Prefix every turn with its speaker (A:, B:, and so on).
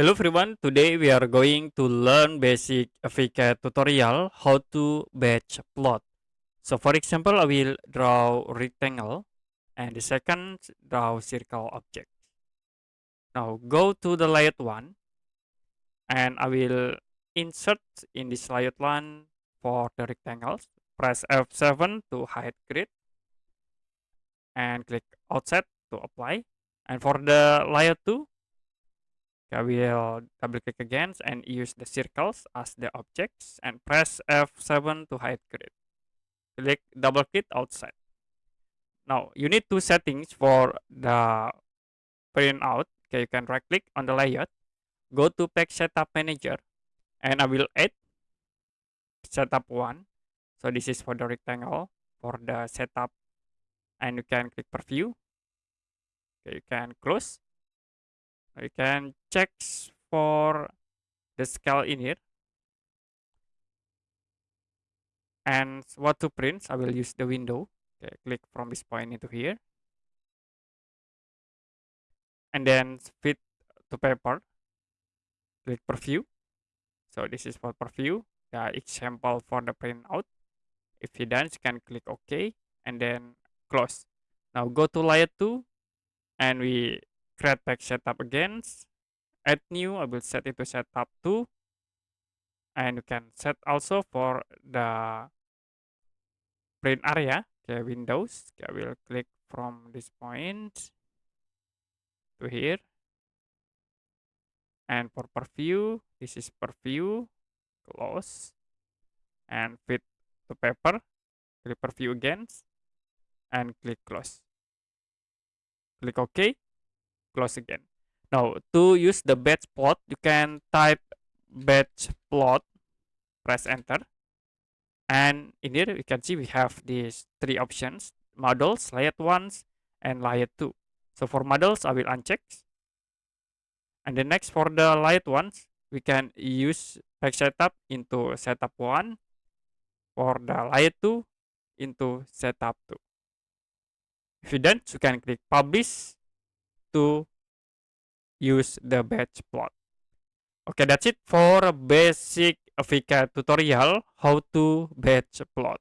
A: Hello everyone, today we are going to learn basic AviCAD tutorial how to batch plot. So for example, I will draw rectangle and the second draw circle object. Now go to the layout one and I will insert in this layout one for the rectangles. Press F7 to hide grid and click offset to apply. And for the layout 2, I will double click again and use the circles as the objects and press F7 to hide grid. Click double click outside. Now you need two settings for the printout. Okay, you can right click on the layout, go to page setup manager, and I will add setup one. So this is for the rectangle for the setup, and you can click preview. Okay, you can close. You can check for the scale in here. And what to print, I will use the window. Okay, click from this point into here. And then fit to paper. Click preview. So this is for preview, the example for the printout. If you done, you can click OK and then close. Now go to layer 2 and we create page setup again. Add new, I will set it to setup 2. And you can set also for the print area. Okay, Windows. Okay, I will click from this point to here. And for preview, this is preview, close, and fit to paper. Click preview again, and click close. Click OK, close again. Now, to use the batch plot, you can type batch plot, press enter. And in here, you can see we have these three options: models, layout 1, and layout 2. So for models, I will uncheck. And the next for the layout ones, we can use page setup into setup 1. For the layout 2 into setup 2. If you done, you can click publish to use the batch plot. Okay, that's it for a basic AviCAD tutorial how to batch plot.